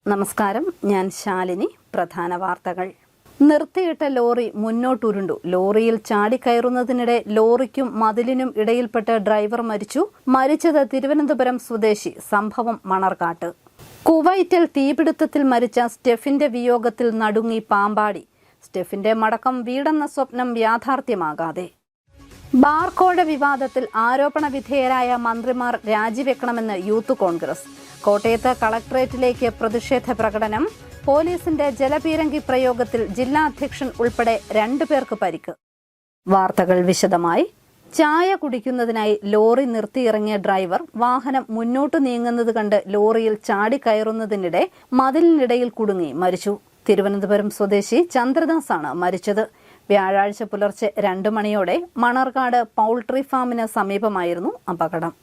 നമസ്കാരം, ഞാൻ ശാലിനി. പ്രധാന വാർത്തകൾ. നിർത്തിയിട്ട ലോറി മുന്നോട്ടുരുണ്ടു. ലോറിയിൽ ചാടിക്കയറുന്നതിനിടെ ലോറിക്കും മതിലിനും ഇടയിൽപ്പെട്ട് ഡ്രൈവർ മരിച്ചു. മരിച്ചത് തിരുവനന്തപുരം സ്വദേശി. സംഭവം മണർകാട്ട്. കുവൈറ്റിൽ തീപിടുത്തത്തിൽ മരിച്ച സ്റ്റെഫിന്റെ വിയോഗത്തിൽ നടുങ്ങി പാമ്പാടി. സ്റ്റെഫിന്റെ മടക്കം വീടെന്ന സ്വപ്നം യാഥാർത്ഥ്യമാകാതെ. ബാർകോഴ വിവാദത്തിൽ ആരോപണ വിധേയരായ മന്ത്രിമാർ രാജിവെക്കണമെന്ന് യൂത്ത് കോൺഗ്രസ്. കോട്ടയത്ത് കളക്ടറേറ്റിലേക്ക് പ്രതിഷേധ പ്രകടനം. പോലീസിന്റെ ജലപീരങ്കി പ്രയോഗത്തിൽ ജില്ലാ അധ്യക്ഷൻ ഉൾപ്പെടെ 2 പേർക്ക് പരിക്ക്. വാർത്തകൾ വിശദമായി. ചായ കുടിക്കുന്നതിനായി ലോറി നിർത്തിയിറങ്ങിയ ഡ്രൈവർ വാഹനം മുന്നോട്ട് നീങ്ങുന്നത് കണ്ട് ലോറിയിൽ ചാടിക്കയറുന്നതിനിടെ മതിലിനിടയിൽ കുടുങ്ങി മരിച്ചു. തിരുവനന്തപുരം സ്വദേശി ചന്ദ്രദാസാണ് മരിച്ചത്. വ്യാഴാഴ്ച പുലർച്ചെ 2 മണിയോടെ മണർകാട് പൗൾട്രി ഫാമിന് സമീപമായിരുന്നു അപകടം.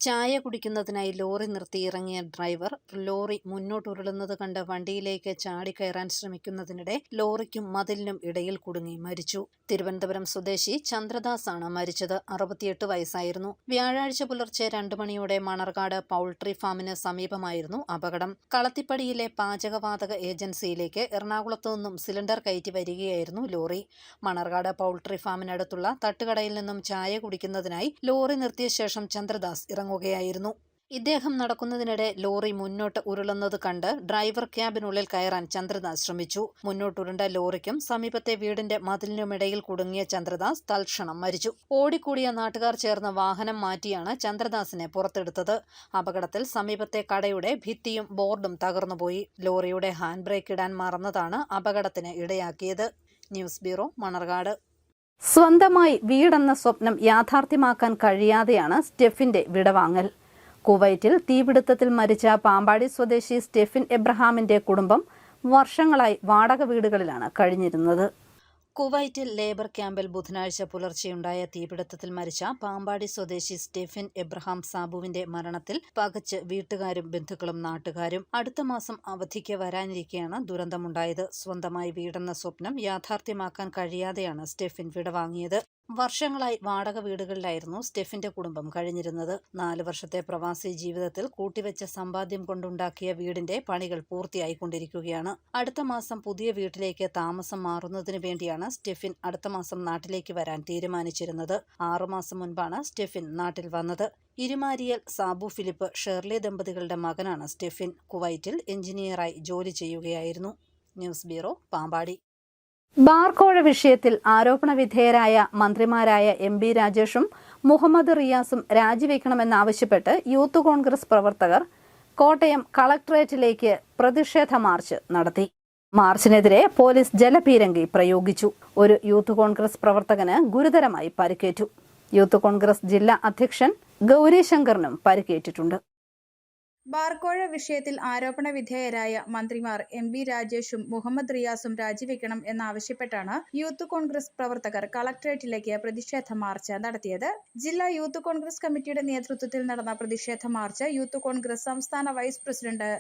ചായ കുടിക്കുന്നതിനായി ലോറി നിർത്തിയിറങ്ങിയ ഡ്രൈവർ ലോറി മുന്നോട്ടുരുളുന്നത് കണ്ട് വണ്ടിയിലേക്ക് ചാടിക്കയറാൻ ശ്രമിക്കുന്നതിനിടെ ലോറിക്കും മതിലിനും ഇടയിൽ കുടുങ്ങി മരിച്ചു. തിരുവനന്തപുരം സ്വദേശി ചന്ദ്രദാസാണ് മരിച്ചത്. 68 വയസ്സായിരുന്നു. വ്യാഴാഴ്ച പുലർച്ചെ 2 മണിയോടെ മണർകാട് പൗൾട്രി ഫാമിന് സമീപമായിരുന്നു അപകടം. കളത്തിപ്പടിയിലെ പാചകവാതക ഏജൻസിയിലേക്ക് എറണാകുളത്തു നിന്നും സിലിണ്ടർ കയറ്റി വരികയായിരുന്നു ലോറി. മണർകാട് പൗൾട്രി ഫാമിനടുത്തുള്ള തട്ടുകടയിൽ നിന്നും ചായ കുടിക്കുന്നതിനായി ലോറി നിർത്തിയ ശേഷം ചന്ദ്രദാസ് ഇറങ്ങുകയായിരുന്നു. ഇദ്ദേഹം നടക്കുന്നതിനിടെ ലോറി മുന്നോട്ട് ഉരുളുന്നത് കണ്ട് ഡ്രൈവർ ക്യാബിനുള്ളിൽ കയറാൻ ചന്ദ്രദാസ് ശ്രമിച്ചു. മുന്നോട്ടുരുണ്ട ലോറിക്കും സമീപത്തെ വീടിന്റെ മതിലിനുമിടയിൽ കുടുങ്ങിയ ചന്ദ്രദാസ് തൽക്ഷണം മരിച്ചു. ഓടിക്കൂടിയ നാട്ടുകാർ ചേർന്ന് വാഹനം മാറ്റിയാണ് ചന്ദ്രദാസിനെ പുറത്തെടുത്തത്. അപകടത്തിൽ സമീപത്തെ കടയുടെ ഭിത്തിയും ബോർഡും തകർന്നുപോയി. ലോറിയുടെ ഹാൻഡ് ബ്രേക്ക് ഇടാൻ മറന്നതാണ് അപകടത്തിന് ഇടയാക്കിയത്. News bureau, Manarcad. സ്വന്തമായി വീടെന്ന സ്വപ്നം യാഥാർത്ഥ്യമാക്കാൻ കഴിയാതെയാണ് സ്റ്റെഫിന്റെ വിടവാങ്ങൽ. കുവൈറ്റിൽ തീപിടുത്തത്തിൽ മരിച്ച പാമ്പാടി സ്വദേശി സ്റ്റെഫിൻ എബ്രഹാമിന്റെ കുടുംബം വർഷങ്ങളായി വാടക വീടുകളിലാണ് കഴിഞ്ഞിരുന്നത്. കുവൈറ്റിൽ ലേബർ ക്യാമ്പിൽ ബുധനാഴ്ച പുലർച്ചെയുണ്ടായ തീപിടുത്തത്തിൽ മരിച്ച പാമ്പാടി സ്വദേശി സ്റ്റെഫിൻ എബ്രഹാം സാബുവിന്റെ മരണത്തിൽ പകച്ച് വീട്ടുകാരും ബന്ധുക്കളും നാട്ടുകാരും. അടുത്ത മാസം അവധിക്ക് വരാനിരിക്കെയാണ് ദുരന്തമുണ്ടായത്. സ്വന്തമായി വീടെന്ന സ്വപ്നം യാഥാർത്ഥ്യമാക്കാൻ കഴിയാതെയാണ് സ്റ്റെഫിൻ വിടവാങ്ങിയത്. വർഷങ്ങളായി വാടക വീടുകളിലായിരുന്നു സ്റ്റെഫിന്റെ കുടുംബം കഴിഞ്ഞിരുന്നത്. 4 വർഷത്തെ പ്രവാസി ജീവിതത്തിൽ കൂട്ടിവെച്ച സമ്പാദ്യം കൊണ്ടുണ്ടാക്കിയ വീടിന്റെ പണികൾ പൂർത്തിയായിക്കൊണ്ടിരിക്കുകയാണ്. അടുത്ത മാസം പുതിയ വീട്ടിലേക്ക് താമസം മാറുന്നതിനു വേണ്ടിയാണ് സ്റ്റെഫിൻ അടുത്ത മാസം നാട്ടിലേക്ക് വരാൻ തീരുമാനിച്ചിരുന്നത്. 6 മാസം മുൻപാണ് സ്റ്റെഫിൻ നാട്ടിൽ വന്നത്. ഇരുമാരിയൽ സാബു ഫിലിപ്പ് ഷേർലി ദമ്പതികളുടെ മകനാണ് സ്റ്റെഫിൻ. കുവൈറ്റിൽ എഞ്ചിനീയറായി ജോലി ചെയ്യുകയായിരുന്നു. News bureau, Pampady. ബാർകോഴ വിഷയത്തിൽ ആരോപണ വിധേയരായ മന്ത്രിമാരായ MP രാജേഷും മുഹമ്മദ് റിയാസും രാജിവെക്കണമെന്നാവശ്യപ്പെട്ട് യൂത്ത് കോൺഗ്രസ് പ്രവർത്തകർ കോട്ടയം കളക്ടറേറ്റിലേക്ക് പ്രതിഷേധ മാർച്ച് നടത്തി. മാർച്ചിനെതിരെ പോലീസ് ജലപീരങ്കി പ്രയോഗിച്ചു. ഒരു യൂത്ത് കോൺഗ്രസ് പ്രവർത്തകന് ഗുരുതരമായി പരിക്കേറ്റു. യൂത്ത് കോൺഗ്രസ് ജില്ലാ അധ്യക്ഷൻ ഗൗരിശങ്കറിനും പരിക്കേറ്റിട്ടുണ്ട്. ബാർകോഴ വിഷയത്തിൽ ആരോപണ വിധേയരായ മന്ത്രിമാർ MP രാജേഷും മുഹമ്മദ് റിയാസും രാജിവെക്കണം എന്നാവശ്യപ്പെട്ടാണ് യൂത്ത് കോൺഗ്രസ് പ്രവർത്തകർ കളക്ടറേറ്റിലേക്ക് പ്രതിഷേധ മാർച്ച് നടത്തിയത്. ജില്ലാ യൂത്ത് കോൺഗ്രസ് കമ്മിറ്റിയുടെ നേതൃത്വത്തിൽ നടന്ന പ്രതിഷേധ മാർച്ച് യൂത്ത് കോൺഗ്രസ് സംസ്ഥാന വൈസ് പ്രസിഡന്റ്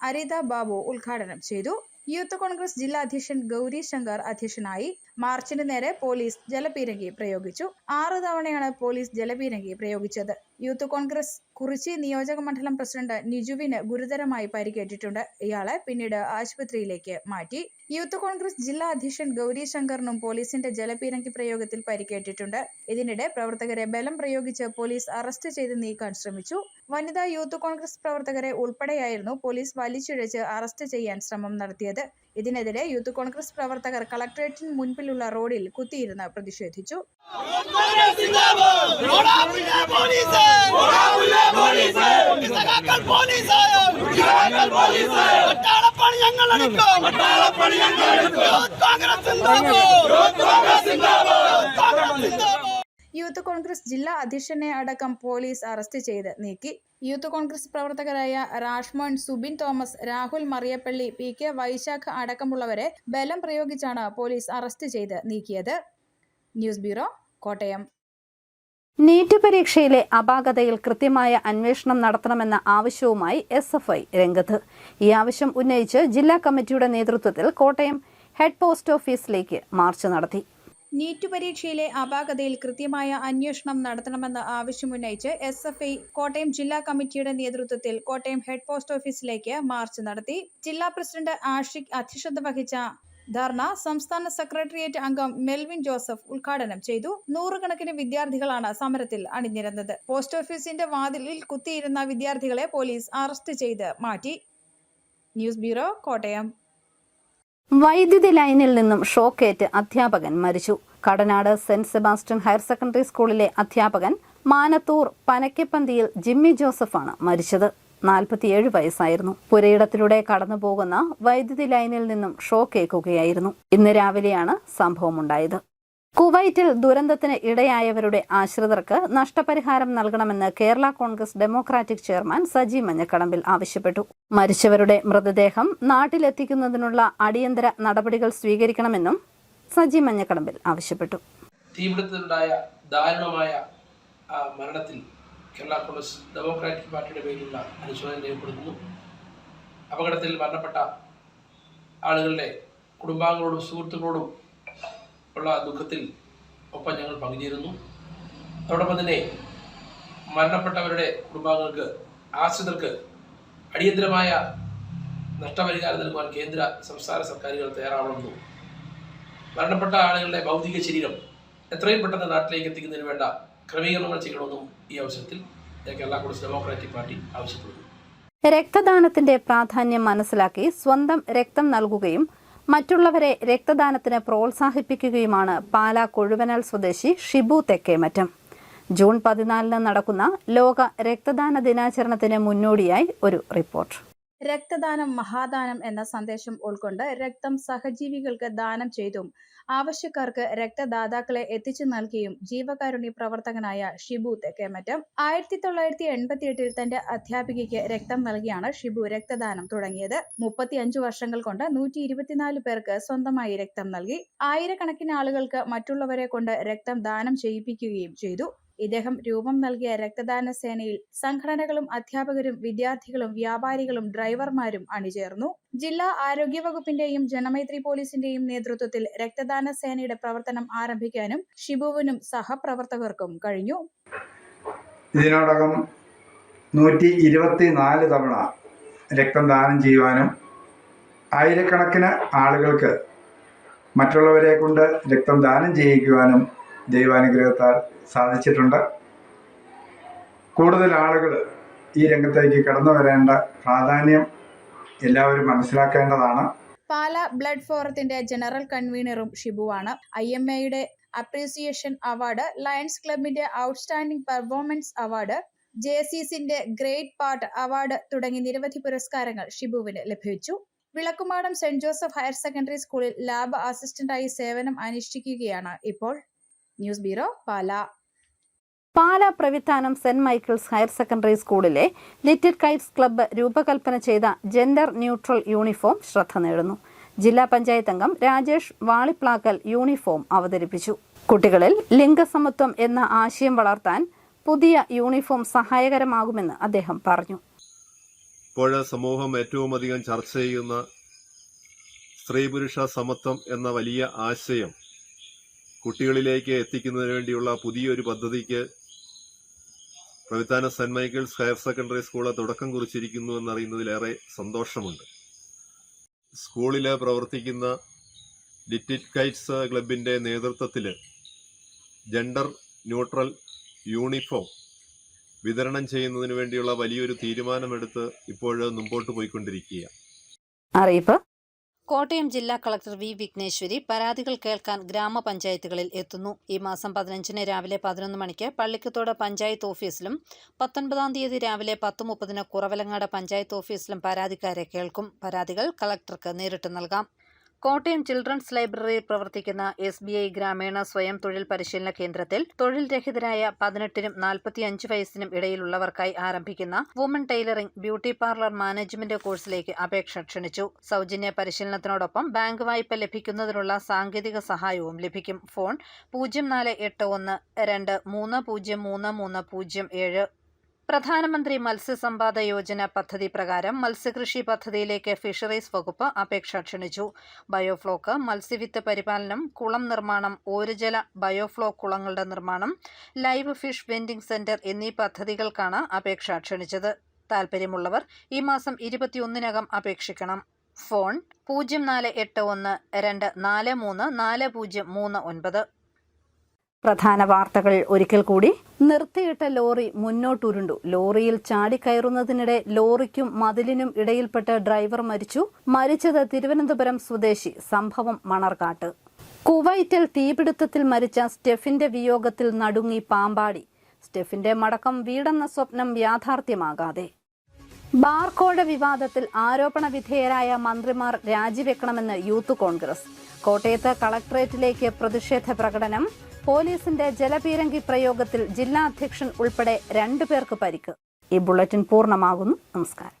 അരിത ബാബു ഉദ്ഘാടനം ചെയ്തു. യൂത്ത് കോൺഗ്രസ് ജില്ലാ അധ്യക്ഷൻ ഗൗരി ശങ്കർ അധ്യക്ഷനായി. മാർച്ചിന് നേരെ പോലീസ് ജലപീരങ്കി പ്രയോഗിച്ചു. 6 തവണയാണ് പോലീസ് ജലപീരങ്കി പ്രയോഗിച്ചത്. യൂത്ത് കോൺഗ്രസ് കുറിച്ചി നിയോജക മണ്ഡലം പ്രസിഡന്റ് നിജുവിന് ഗുരുതരമായി പരിക്കേറ്റിട്ടുണ്ട്. ഇയാളെ പിന്നീട് ആശുപത്രിയിലേക്ക് മാറ്റി. യൂത്ത് കോൺഗ്രസ് ജില്ലാ അധ്യക്ഷൻ ഗൗരി ശങ്കറിനും പോലീസിന്റെ ജലപീരങ്കി പ്രയോഗത്തിൽ പരിക്കേറ്റിട്ടുണ്ട്. ഇതിനിടെ പ്രവർത്തകരെ ബലം പ്രയോഗിച്ച് പോലീസ് അറസ്റ്റ് ചെയ്ത് നീക്കാൻ ശ്രമിച്ചു. വനിതാ യൂത്ത് കോൺഗ്രസ് പ്രവർത്തകരെ ഉൾപ്പെടെയായിരുന്നു പോലീസ് വലിച്ചിഴച്ച് അറസ്റ്റ് ചെയ്യാൻ ശ്രമം നടത്തിയത്. ഇതിനെതിരെ യൂത്ത് കോൺഗ്രസ് പ്രവർത്തകർ കളക്ടറേറ്റിന് മുൻപിലുള്ള റോഡിൽ കുത്തിയിരുന്ന് പ്രതിഷേധിച്ചു. യൂത്ത് കോൺഗ്രസ് ജില്ലാ അധ്യക്ഷനെ അടക്കം പോലീസ് അറസ്റ്റ് ചെയ്ത് നീക്കി. യൂത്ത് കോൺഗ്രസ് പ്രവർത്തകരായ രാഷ്മോൻ, സുബിൻ തോമസ്, രാഹുൽ മറിയപ്പള്ളി, PK വൈശാഖ് അടക്കമുള്ളവരെ ബലം പ്രയോഗിച്ചാണ് പോലീസ് അറസ്റ്റ് ചെയ്ത് നീക്കിയത്. News bureau, Kottayam. നീറ്റ് പരീക്ഷയിലെ അപാകതയിൽ കൃത്യമായ അന്വേഷണം നടത്തണമെന്ന ആവശ്യവുമായി SFI രംഗത്ത്. ഈ ആവശ്യം ഉന്നയിച്ച് ജില്ലാ കമ്മിറ്റിയുടെ നേതൃത്വത്തിൽ കോട്ടയം ഹെഡ് പോസ്റ്റ് ഓഫീസിലേക്ക് മാർച്ച് നടത്തി. നീറ്റ് പരീക്ഷയിലെ അപാകതയിൽ കൃത്യമായ അന്വേഷണം നടത്തണമെന്ന് ആവശ്യമുന്നയിച്ച് SFI കോട്ടയം ജില്ലാ കമ്മിറ്റിയുടെ നേതൃത്വത്തിൽ കോട്ടയം ഹെഡ് പോസ്റ്റ് ഓഫീസിലേക്ക് മാർച്ച് നടത്തി. ജില്ലാ പ്രസിഡന്റ് ആഷിഖ് അധ്യക്ഷത വഹിച്ച ധർണ സംസ്ഥാന സെക്രട്ടേറിയറ്റ് അംഗം മെൽവിൻ ജോസഫ് ഉദ്ഘാടനം ചെയ്തു. നൂറുകണക്കിന് വിദ്യാർത്ഥികളാണ് സമരത്തിൽ അണിനിരന്നത്. പോസ്റ്റ് ഓഫീസിന്റെ വാതിലിൽ കുത്തിയിരുന്ന വിദ്യാർത്ഥികളെ പോലീസ് അറസ്റ്റ് ചെയ്ത് മാറ്റി. News bureau, Kottayam. വൈദ്യുതി ലൈനിൽ നിന്നും ഷോക്കേറ്റ് അധ്യാപകൻ മരിച്ചു. Kadanad saint Sebastian higher secondary സ്കൂളിലെ അധ്യാപകൻ മാനത്തൂർ പനക്കപ്പന്തിയിൽ ജിമ്മി ജോസഫാണ് മരിച്ചത്. 47 വയസ്സായിരുന്നു. പുരയിടത്തിലൂടെ കടന്നുപോകുന്ന വൈദ്യുതി ലൈനിൽ നിന്നും ഷോക്കേൽക്കുകയായിരുന്നു. ഇന്ന് രാവിലെയാണ് സംഭവമുണ്ടായത്. കുവൈറ്റിൽ ദുരന്തത്തിന് ഇടയായവരുടെ ആശ്രിതർക്ക് നഷ്ടപരിഹാരം നൽകണമെന്ന് കേരള കോൺഗ്രസ് ഡെമോക്രാറ്റിക് ചെയർമാൻ സജി മഞ്ഞക്കടമ്പിൽ ആവശ്യപ്പെട്ടു. മരിച്ചവരുടെ മൃതദേഹം നാട്ടിലെത്തിക്കുന്നതിനുള്ള അടിയന്തര നടപടികൾ സ്വീകരിക്കണമെന്നും സജി മഞ്ഞക്കടമ്പിൽ ആവശ്യപ്പെട്ടു. തീപിടുത്തത്തിലുണ്ടായ ദാരുണമായ മരണത്തിൽ കേരള കോൺഗ്രസ് ഡെമോക്രാറ്റിക് പാർട്ടിയുടെ പേരിലുള്ള അനുശോചനം രേഖപ്പെടുത്തുന്നു. അപകടത്തിൽ മരണപ്പെട്ട ആളുകളുടെ കുടുംബാംഗങ്ങളോടും സുഹൃത്തുക്കളോടും ഉള്ള ദുഃഖത്തിൽ ഒപ്പം ഞങ്ങൾ പങ്കുചേരുന്നു. അതോടൊപ്പം തന്നെ മരണപ്പെട്ടവരുടെ കുടുംബാംഗങ്ങൾക്ക്, ആശ്രിതർക്ക് അടിയന്തരമായ നഷ്ടപരിഹാരം നൽകുവാൻ കേന്ദ്ര സംസ്ഥാന സർക്കാരുകൾ തയ്യാറാവണമെന്നും മരണപ്പെട്ട ആളുകളുടെ ഭൗതിക ശരീരം എത്രയും പെട്ടെന്ന് നാട്ടിലേക്ക് എത്തിക്കുന്നതിന് വേണ്ട ക്രമീകരണങ്ങൾ ചെയ്യണമെന്നും ഈ അവസരത്തിൽ കേരള കോൺഗ്രസ് ഡെമോക്രാറ്റിക് പാർട്ടി ആവശ്യപ്പെടുന്നു. രക്തദാനത്തിന്റെ പ്രാധാന്യം മനസ്സിലാക്കി സ്വന്തം രക്തം നൽകുകയും മറ്റുള്ളവരെ രക്തദാനത്തിന് പ്രോത്സാഹിപ്പിക്കുകയുമാണ് പാലാ കൊഴുവനാൽ സ്വദേശി ഷിബു തെക്കേമറ്റം. ജൂൺ 14 നടക്കുന്ന ലോക രക്തദാന ദിനാചരണത്തിന് മുന്നോടിയായി ഒരു റിപ്പോർട്ട്. രക്തദാനം മഹാദാനം എന്ന സന്ദേശം ഉൾക്കൊണ്ട് രക്തം സഹജീവികൾക്ക് ദാനം ചെയ്തും ആവശ്യക്കാർക്ക് രക്തദാതാക്കളെ എത്തിച്ചു നൽകിയും ജീവകാരുണ്യ പ്രവർത്തകനായ ഷിബു തെക്കേമറ്റം 1988 തന്റെ അധ്യാപികയ്ക്ക് രക്തം നൽകിയാണ് ഷിബു രക്തദാനം തുടങ്ങിയത്. 35 വർഷങ്ങൾ കൊണ്ട് 124 പേർക്ക് സ്വന്തമായി രക്തം നൽകി. ആയിരക്കണക്കിന് ആളുകൾക്ക് മറ്റുള്ളവരെ കൊണ്ട് രക്തം ദാനം ചെയ്യിപ്പിക്കുകയും ചെയ്തു. ഇദ്ദേഹം രൂപം നൽകിയ രക്തദാന സേനയിൽ സംഘടനകളും അധ്യാപകരും വിദ്യാർത്ഥികളും വ്യാപാരികളും ഡ്രൈവർമാരും അണിചേർന്നു. ജില്ലാ ആരോഗ്യവകുപ്പിന്റെയും ജനമൈത്രി പോലീസിന്റെയും നേതൃത്വത്തിൽ രക്തദാന സേനയുടെ പ്രവർത്തനം ആരംഭിക്കാനും ഷിബുവിനും സഹപ്രവർത്തകർക്കും കഴിഞ്ഞു. ഇതിനോടകം 124 തവണ രക്തം ദാനം ചെയ്യുവാനും ആയിരക്കണക്കിന് ആളുകൾക്ക് മറ്റുള്ളവരെ കൊണ്ട് രക്തം ദാനം ചെയ്യിക്കുവാനും ദൈവാനുഗ്രഹത്താൽ സാധിച്ചിട്ടുണ്ട്. കൂടുതൽ ആളുകൾ ഈ രംഗത്തേക്ക് കടന്നു വരേണ്ട പ്രാധാന്യം എല്ലാവരും മനസ്സിലാക്കേണ്ടതാണ്. പാലാ ബ്ലഡ് ഫോറത്തിന്റെ ജനറൽ കൺവീനറും ഷിബുവാണ്. IMAയുടെ അപ്രീസിയേഷൻ അവാർഡ്, ലയൺസ് ക്ലബിന്റെ ഔട്ട്സ്റ്റാൻഡിംഗ് പെർഫോമൻസ് അവാർഡ്, JCCന്റെ ഗ്രേറ്റ് പാർട്ട് അവാർഡ് തുടങ്ങി നിരവധി പുരസ്കാരങ്ങൾ ഷിബുവിന് ലഭിച്ചു. വിളക്കുമാടം സെന്റ് ജോസഫ് ഹയർ സെക്കൻഡറി സ്കൂളിൽ ലാബ് അസിസ്റ്റന്റായി സേവനം അനുഷ്ഠിക്കുകയാണ് ഇപ്പോൾ. News bureau, Pala. പാലാ പ്രവിത്താനം സെന്റ് മൈക്കിൾസ് ഹയർ സെക്കൻഡറി സ്കൂളിലെ ലിറ്റിൽ കൈറ്റ്സ് ക്ലബ്ബ് രൂപകൽപ്പന ചെയ്ത ജെൻഡർ ന്യൂട്രൽ യൂണിഫോം ശ്രദ്ധ നേടുന്നു. ജില്ലാ പഞ്ചായത്ത് അംഗം രാജേഷ് വാളിപ്ലാക്കൽ യൂണിഫോം അവതരിപ്പിച്ചു. കുട്ടികളിൽ ലിംഗസമത്വം എന്ന ആശയം വളർത്താൻ പുതിയ യൂണിഫോം സഹായകരമാകുമെന്ന് അദ്ദേഹം പറഞ്ഞു. ഇപ്പോൾ സമൂഹം ഏറ്റവും അധികം ചർച്ച ചെയ്യുന്ന സ്ത്രീ പുരുഷ സമത്വം എന്ന വലിയ ആശയം കുട്ടികളിലേക്ക് എത്തിക്കുന്നതിന് വേണ്ടിയുള്ള പുതിയൊരു പദ്ധതിക്ക് പ്രവിത്താനം സെന്റ് മൈക്കിൾസ് ഹയർ സെക്കൻഡറി സ്കൂള് തുടക്കം കുറിച്ചിരിക്കുന്നു എന്നറിയുന്നതിലേറെ സന്തോഷമുണ്ട്. സ്കൂളിൽ പ്രവർത്തിക്കുന്ന ലിറ്റിൽ കൈറ്റ്സ് ക്ലബിന്റെ നേതൃത്വത്തിൽ ജെൻഡർ ന്യൂട്രൽ യൂണിഫോം വിതരണം ചെയ്യുന്നതിന് വേണ്ടിയുള്ള വലിയൊരു തീരുമാനമെടുത്ത് ഇപ്പോൾ മുമ്പോട്ട് പോയിക്കൊണ്ടിരിക്കുകയാണ്. അറിയിപ്പ്. കോട്ടയം ജില്ലാ കളക്ടർ വി വിഘ്നേശ്വരി പരാതികൾ കേൾക്കാൻ ഗ്രാമപഞ്ചായത്തുകളിൽ എത്തുന്നു. ഈ മാസം 15 രാവിലെ 11 മണിക്ക് പള്ളിക്കത്തോട് പഞ്ചായത്ത് ഓഫീസിലും 19 തീയതി രാവിലെ 10:30 കുറവലങ്ങാട് പഞ്ചായത്ത് ഓഫീസിലും പരാതിക്കാരെ കേൾക്കും. പരാതികൾ കളക്ടർക്ക് നേരിട്ട് നൽകാം. കോട്ടയം ചിൽഡ്രൻസ് ലൈബ്രറിയിൽ പ്രവർത്തിക്കുന്ന SBI ഗ്രാമീണ സ്വയം തൊഴിൽ പരിശീലന കേന്ദ്രത്തിൽ തൊഴിൽ രഹിതരായ 18നും 45 വയസ്സിനും ഇടയിലുള്ളവർക്കായി ആരംഭിക്കുന്ന woman tailoring beauty parlour management കോഴ്സിലേക്ക് അപേക്ഷ ക്ഷണിച്ചു. സൗജന്യ പരിശീലനത്തിനോടൊപ്പം ബാങ്ക് വായ്പ ലഭിക്കുന്നതിനുള്ള സാങ്കേതിക സഹായവും ലഭിക്കും. ഫോൺ 0481 23033007. പ്രധാനമന്ത്രി മത്സ്യസമ്പാദ യോജന പദ്ധതി പ്രകാരം മത്സ്യകൃഷി പദ്ധതിയിലേക്ക് ഫിഷറീസ് വകുപ്പ് അപേക്ഷ ക്ഷണിച്ചു. ബയോഫ്ലോക്ക്, മത്സ്യവിത്ത് പരിപാലനം, കുളം നിർമ്മാണം, ഓരുജല ബയോഫ്ലോ കുളങ്ങളുടെ നിർമ്മാണം, ലൈവ് ഫിഷ് വെൻഡിംഗ് സെന്റർ എന്നീ പദ്ധതികൾക്കാണ് അപേക്ഷ ക്ഷണിച്ചത്. താൽപ്പര്യമുള്ളവർ ഈ മാസം 21-നകം അപേക്ഷിക്കണം. ഫോൺ 0481-243-4039. പ്രധാന വാർത്തകൾ ഒരിക്കൽ കൂടി. നിർത്തിയിട്ട ലോറി മുന്നോട്ടുരുണ്ടു. ലോറിയിൽ ചാടിക്കയറുന്നതിനിടെ ലോറിക്കും മതിലിനും ഇടയിൽപ്പെട്ട് ഡ്രൈവർ മരിച്ചു. മരിച്ചത് തിരുവനന്തപുരം സ്വദേശി. സംഭവം മണർകാട്ട്. കുവൈറ്റിൽ തീപിടുത്തത്തിൽ മരിച്ച സ്റ്റെഫിന്റെ വിയോഗത്തിൽ നടുങ്ങി പാമ്പാടി. സ്റ്റെഫിന്റെ മടക്കം വീടെന്ന സ്വപ്നം യാഥാർത്ഥ്യമാകാതെ. ബാർകോഴ വിവാദത്തിൽ ആരോപണ വിധേയരായ മന്ത്രിമാർ രാജിവെക്കണമെന്ന് യൂത്ത് കോൺഗ്രസ്. കോട്ടയത്ത് കളക്ടറേറ്റിലേക്ക് പ്രതിഷേധ പ്രകടനം. പോലീസിന്റെ ജലപീരങ്കി പ്രയോഗത്തിൽ ജില്ലാ അധ്യക്ഷൻ ഉൾപ്പെടെ 2 പേർക്ക് പരിക്ക്. ഈ ബുള്ളറ്റിൻ പൂർണ്ണമാകുന്നു. നമസ്കാരം.